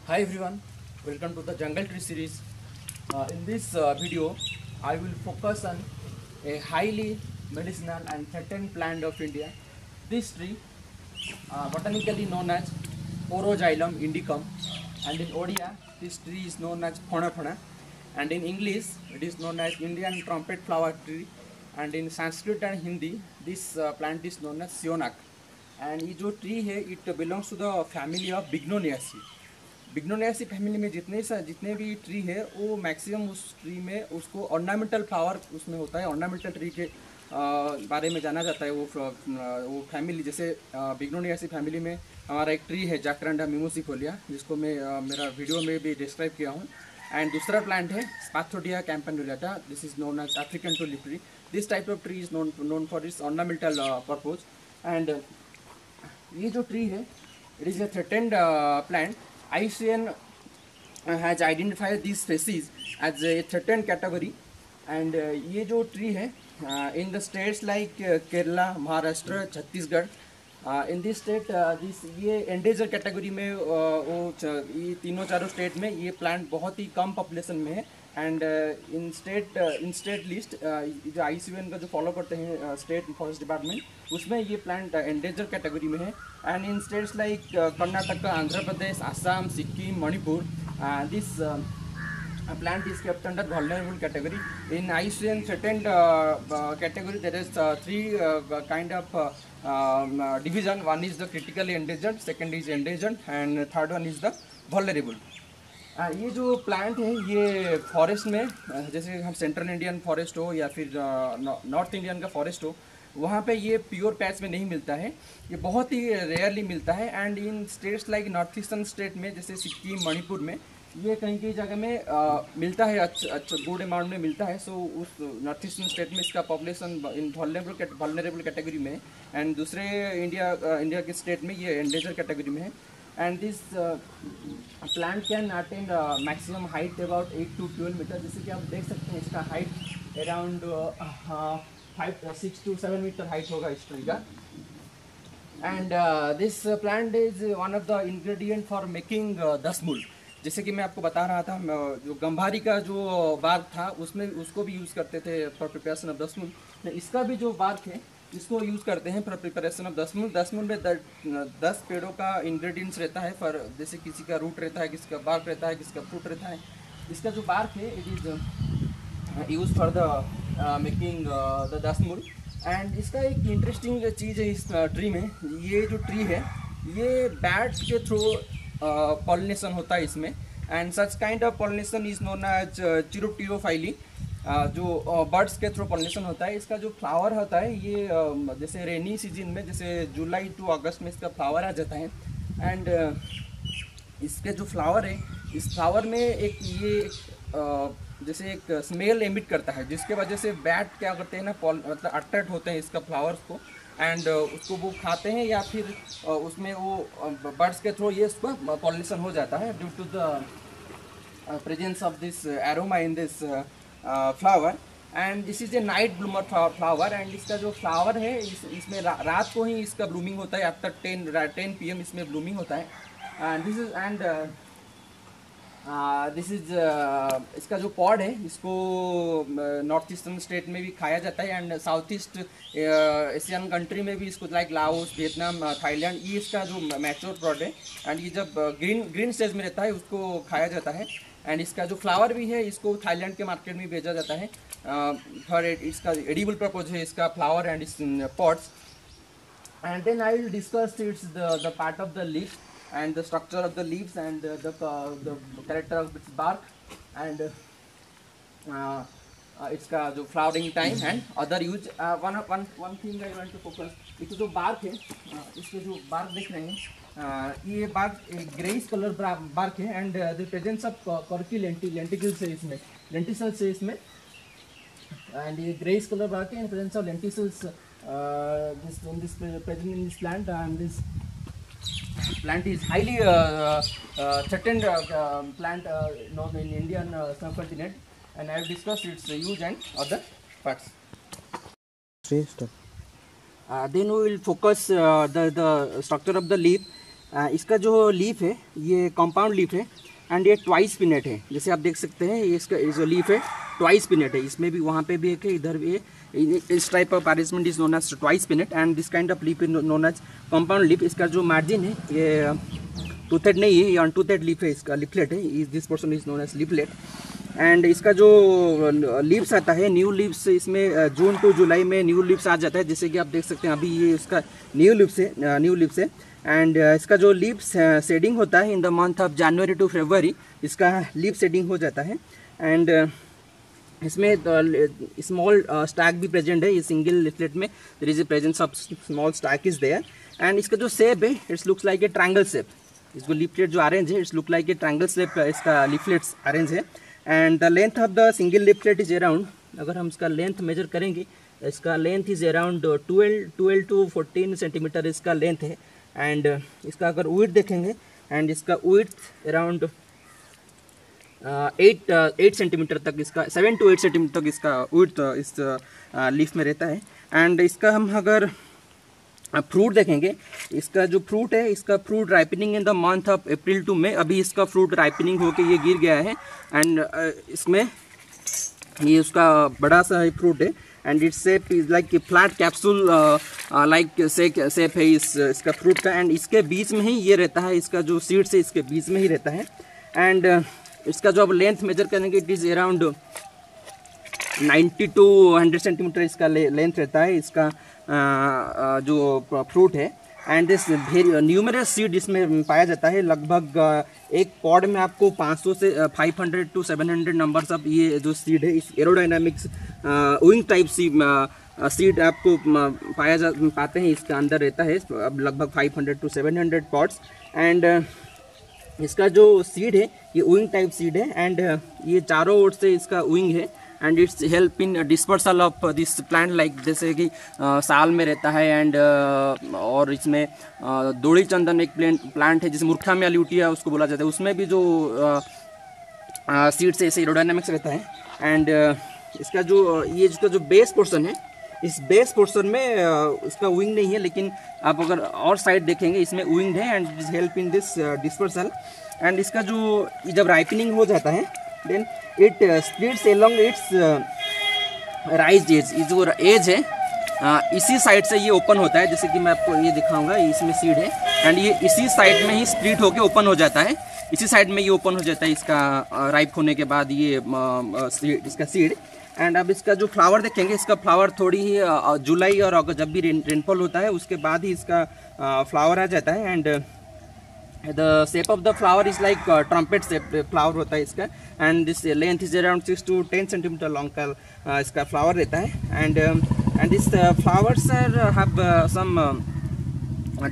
Hi everyone, welcome to the Jungle Tree series. In this video, I will focus on a highly medicinal and threatened plant of India. This tree, botanically known as Poroxylum indicum, and in Odia, this tree is known as Phona Phona, and in English, it is known as Indian trumpet flower tree, and in Sanskrit and Hindi, this plant is known as Sionak. And ये जो tree है, it belongs to the family of Bignoniaceae. Bignoniaceae family में जितने भी tree है वो maximum उस tree में उसको ऑर्नामेंटल फ्लावर उसमें होता है। ऑर्नामेंटल ट्री के बारे में जाना जाता है वो फैमिली। जैसे बिग्नोनियासी फैमिली में हमारा एक ट्री है जाकरांडा मिमोसिफोलिया, जिसको मैं मेरा वीडियो में भी डिस्क्राइब किया हूँ। एंड दूसरा प्लांट है Spathodea campanulata, this is known as African tulip tree. This type of tree is known for its ornamental purpose. And ये जो ट्री है, it is a threatened plant. IUCN has identified these species as a threatened category, and ये जो tree है in the states like Kerala, Maharashtra, Chhattisgarh, in this state ये endangered category में ये तीनों चारों स्टेट में ये प्लांट बहुत ही कम पॉपुलेशन में है। एंड इन स्टेट लिस्ट जो IUCN का जो फॉलो करते हैं स्टेट फॉरेस्ट डिपार्टमेंट, उसमें ये प्लांट एंडेंजर कैटेगरी में है। And in states like Karnataka, Andhra Pradesh, Assam, Sikkim, Manipur, this plant is kept under vulnerable category. In IUCN threatened category, there is three kind of division. One is the critically endangered, second is endangered, and third one is the vulnerable. ये जो plant है ये forest में, जैसे हम central Indian forest हो या फिर नॉर्थ इंडियन का फॉरेस्ट हो, वहाँ पे ये प्योर पैच में नहीं मिलता है, ये बहुत ही रेयरली मिलता है। And in states like north eastern state में जैसे सिक्किम, मणिपुर में ये कहीं कहीं जगह में मिलता है, अच्छा गुड अमाउंट में मिलता है। सो उस नॉर्थ ईस्टर्न स्टेट में इसका पॉपुलेशन इन वल्नरेबल कैटेगरी में है। एंड दूसरे इंडिया के स्टेट में ये एंडेंजर कैटेगरी में है। And this plant can attain maximum height about 8 to 12 metre. जैसे कि आप देख सकते हैं इसका height around 6 to 7 metre height होगा इस ट्री का। And this plant is one of the ingredient for making Dashmool. जैसे कि मैं आपको बता रहा था, जो गंभारी का जो बार्क था उसमें उसको भी यूज़ करते थे फॉर प्रिपरेशन ऑफ दसमूल। इसका भी जो बार्क है इसको यूज़ करते हैं फॉर प्रिपरेशन ऑफ दसमूल। दसमूल में 10 पेड़ों का इंग्रेडिएंट्स रहता है। फॉर जैसे किसी का रूट रहता है, किसी का बार्क रहता है, किसी का फ्रूट रहता है। इसका जो बार्क है it is use for the making the दसमूल। And इसका एक इंटरेस्टिंग चीज़ है इस ट्री में, ये जो ट्री है ये बैट के थ्रू पॉलिनेशन होता है इसमें। And such kind of pollination is known as chiropterophily, जो बर्ड्स के थ्रू पॉलिनेशन होता है। इसका जो फ्लावर होता है ये जैसे रेनी सीजन में, जैसे जुलाई टू अगस्त में इसका फ्लावर आ जाता है। एंड इसके जो फ्लावर है, इस फ्लावर में एक ये जैसे एक स्मेल एमिट करता है, जिसके वजह से बैट क्या करते हैं ना, मतलब अट्रैक्ट होते हैं इसका फ्लावर्स को। एंड उसको वो खाते हैं या फिर उसमें वो बर्ड्स के थ्रू ये उसको पॉलिनेशन हो जाता है due to the presence of this aroma in this flower. And this is a night bloomer flower. And इसका जो फ्लावर है इसमें रात को ही इसका ब्लूमिंग होता है, आफ्टर 10 PM इसमें ब्लूमिंग होता है। एंड दिस इज इसका जो पॉड है इसको नॉर्थ ईस्टर्न स्टेट में भी खाया जाता है। And south east Asian country में भी इसको लाइक लाओस, वियतनाम, थाईलैंड, ये इसका जो मैच्योर पॉड है। एंड ये जब ग्रीन स्टेज में रहता है उसको खाया जाता है। एंड इसका जो फ्लावर भी है इसको थाईलैंड के मार्केट में भेजा जाता है फॉर इसका एडिबल पर्पज है इसका फ्लावर एंड इस pods. And then I will discuss its the part of the leaf and the structure of the leaves and the character of its bark and its का जो flowering time and other use। one thing I want to focus, इसका जो bark है, इसके जो bark देख रहे हैं ये bark greyish color bark है। and the presence of corky lenticels है इसमें, lenticels है इसमें। and ये greyish color bark है and presence of lenticels present in this plant। and this plant is highly threatened plant known in Indian subcontinent, and I have discussed its use and other parts. Then we will focus the structure of the leaf. इसका जो leaf है ये compound leaf है and ये twice pinnate है। जैसे आप देख सकते हैं ये इसका जो लीफ है ट्वाइस पिनेट है, इसमें भी वहाँ पे भी एक है, इधर भी है। इस type of arrangement is known as twice pinnate and this kind of leaf is known as compound leaf. इसका जो मार्जिन है ये टूथेड नहीं है, ये अनटूथेड लीफ है, इसका लीफलेट है। This portion is known as leaflet and इसका जो लीव्स आता है न्यू लीव्स, इसमें जून टू जुलाई में न्यू लीव्स आ जाता है। जैसे कि आप देख सकते हैं अभी ये इसका न्यू लीव्स है एंड इसका जो लीव्स शेडिंग होता है in the month of January to February, इसका लीव शेडिंग हो जाता है एंड इसमें स्मॉल स्टैक भी प्रेजेंट है। ये सिंगल लीफलेट में there is a presence of small stalk is there and इसका जो शेप है its looks like a triangle shape. इसको लीफलेट जो अरेंज है its look like a triangle shape, इसका लीफलेट्स अरेंज है and the length of the single leaflet is around, अगर हम इसका लेंथ मेजर करेंगे इसका length is around 12 to 14 centimetre इसका लेंथ है एंड इसका अगर विड्थ देखेंगे एंड इसका विड्थ अराउंड 8 सेंटीमीटर तक, इसका 7 to 8 सेंटीमीटर तक इसका विड्थ इस लीफ में रहता है एंड इसका हम अगर फ्रूट देखेंगे, इसका जो फ्रूट है इसका fruit ripening in the month of April to May. अभी इसका फ्रूट राइपनिंग होके ये गिर गया है एंड इसमें ये उसका बड़ा सा फ्रूट है and its shape is like flat capsule like shape है इसका फ्रूट का एंड इसके बीच में ही ये रहता है, इसका जो सीड्स है इसके बीच में ही रहता है एंड इसका जो अब लेंथ मेजर करेंगे it is around 90 to 100 centimetre इसका लेंथ रहता है इसका जो फ्रूट है एंड दिस न्यूमरस सीड इसमें पाया जाता है। लगभग एक पॉड में आपको 500 से 500 to 700 नंबर्स ऑफ ये जो सीड है इस एरोडायनामिक्स विंग टाइप सीड आपको पाते हैं, इसका अंदर रहता है अब लगभग 500 to 700 पॉड्स एंड इसका जो सीड है ये विंग टाइप सीड है एंड ये चारों ओर से इसका विंग है and it's help in dispersal of this plant like जैसे कि साल में रहता है एंड और इसमें दोड़ी चंदन एक प्लांट है जिसे मूर्खा में अल्यूटिया उसको बोला जाता है, उसमें भी जो सीड से ऐसे एरोडायनामिक्स रहता है एंड इसका जो ये इसका जो बेस पोर्शन है इस बेस पोर्शन में इसका विंग नहीं है, लेकिन आप अगर और साइड देखेंगे इसमें विंग है and it is help in this dispersal and इसका जो जब राइपनिंग हो जाता है then it splits along its rise edge. ये जो एज है इसी साइड से ये ओपन होता है, जैसे कि मैं आपको ये दिखाऊंगा, इसमें सीड है एंड ये इसी साइड में ही स्प्लिट होके ओपन हो जाता है, इसी साइड में ये ओपन हो जाता है इसका राइप होने के बाद ये इसका सीड एंड अब इसका जो फ्लावर देखेंगे इसका फ्लावर थोड़ी ही जुलाई और अगर जब भी रेनफॉल होता है उसके बाद ही इसका फ्लावर आ जाता है and the shape of the flower is like trumpet shape flower होता है इसका and this length is around 6 to 10 centimetre long का इसका फ्लावर रहता है and this flowers are have some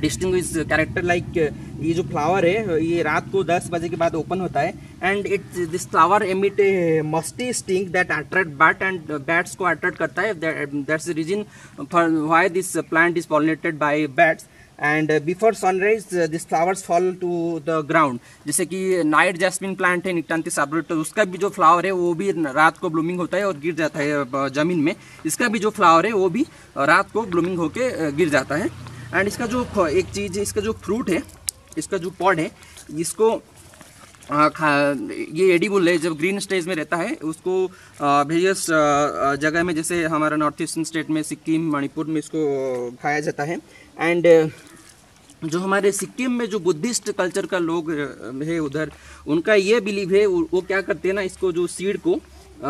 distinguish character like ये जो फ्लावर है ये रात को 10 बजे के बाद ओपन होता है and this flower emit a musty sting that attract bat and bats को अट्रैक्ट करता है, that's the reason for why this plant is pollinated by bats and before sunrise this flowers fall to the ground. जैसे कि night jasmine plant है निक्टान्थिस आर्बोरेटस, उसका भी जो flower है वो भी रात को ब्लूमिंग होता है और गिर जाता है जमीन में, इसका भी जो फ्लावर है वो भी रात को ब्लूमिंग होके गिर जाता है एंड इसका जो एक चीज़ है इसका जो फ्रूट है इसका जो पॉड है इसको ये एडिबल है, जब ग्रीन स्टेज में रहता है उसको वेरियस जगह में जैसे हमारा नॉर्थ ईस्टर्न स्टेट में सिक्किम मणिपुर में इसको खाया जाता है एंड जो हमारे सिक्किम में जो बुद्धिस्ट कल्चर का लोग है उधर उनका ये बिलीव है, वो क्या करते हैं ना इसको जो सीड को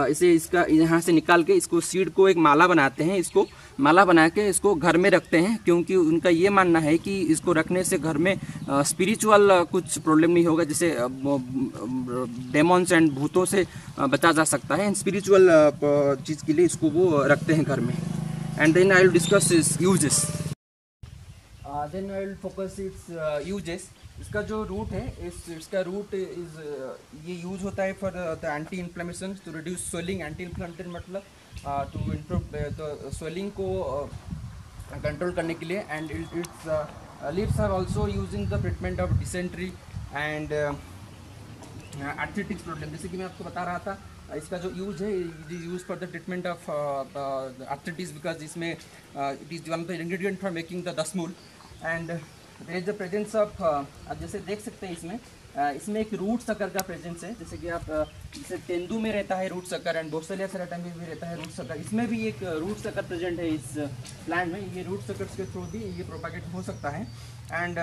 इसे इसका यहाँ से निकाल के इसको सीड को एक माला बनाते हैं, इसको माला बना के इसको घर में रखते हैं क्योंकि उनका ये मानना है कि इसको रखने से घर में स्पिरिचुअल कुछ प्रॉब्लम नहीं होगा, जैसे डेमॉन्स एंड भूतों से बचा जा सकता है। स्पिरिचुअल चीज़ के लिए इसको वो रखते हैं घर में and then I will discuss its uses. Then I will focus its uses. इसका जो रूट है इसका रूट इज ये यूज होता है for the anti inflammation to reduce swelling. Anti inflammatory मतलब टू इम्प्रूव द स्वेलिंग को कंट्रोल करने के लिए and its leaves are also using the treatment of dysentery and arthritis problem. जैसे कि मैं आपको बता रहा था इसका जो यूज है it is use for the treatment of arthritis because इसमें it is one of the ingredient for making the दसमूल and there is the presence of, आप जैसे देख सकते हैं इसमें इसमें एक रूट सकर का प्रेजेंस है, जैसे कि आप जैसे तेंदू में रहता है रूट सकर एंड बोसेलिया सेराटा में भी रहता है रूट सकर, इसमें भी एक रूट सकर प्रेजेंट है इस प्लांट में। ये रूट सकर्स के थ्रू भी ये प्रोपागेट हो सकता है। एंड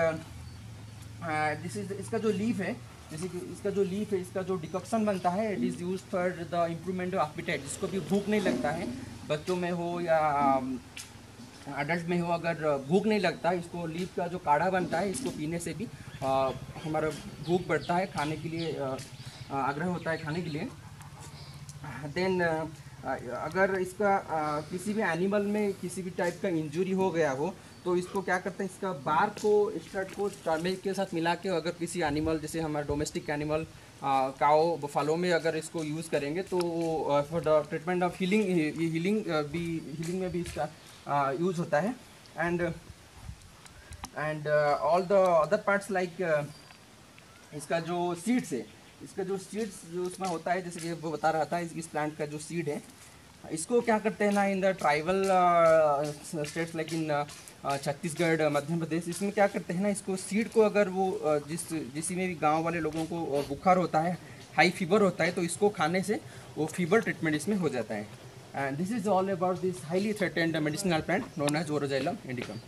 दिस इज इसका जो लीफ है, जैसे कि इसका जो लीफ है, इसका जो डिकॉक्शन बनता है, it is use for the improvement of appetite. जिसको भी भूख नहीं लगता है, बच्चों में हो या अडल्ट में हो, अगर भूख नहीं लगता, इसको लीफ का जो काढ़ा बनता है इसको पीने से भी हमारा भूख बढ़ता है, खाने के लिए आग्रह होता है खाने के लिए। देन अगर इसका किसी भी एनिमल में किसी भी टाइप का इंजरी हो गया हो तो इसको क्या करते हैं, इसका बार्क को स्टड को टर्मेरिक के साथ मिला के अगर किसी एनिमल जैसे हमारा डोमेस्टिक एनिमल काओ बफालो में अगर इसको यूज़ करेंगे तो for the treatment of healing, ये हीलिंग में भी इसका यूज़ होता है। And all the other parts like इसका जो सीड्स है, इसका जो सीड्स जो उसमें होता है, जैसे कि वो बता रहा था, इस प्लांट का जो सीड है इसको क्या करते हैं ना, in the tribal states like in Chhattisgarh, Madhya Pradesh, इसमें क्या करते हैं ना, इसको सीड को अगर वो जिस में भी गांव वाले लोगों को बुखार होता है, हाई फीवर होता है, तो इसको खाने से वो फीवर ट्रीटमेंट इसमें हो जाता है। And this is all about this highly threatened medicinal plant known as Oroxylum इंडिकम।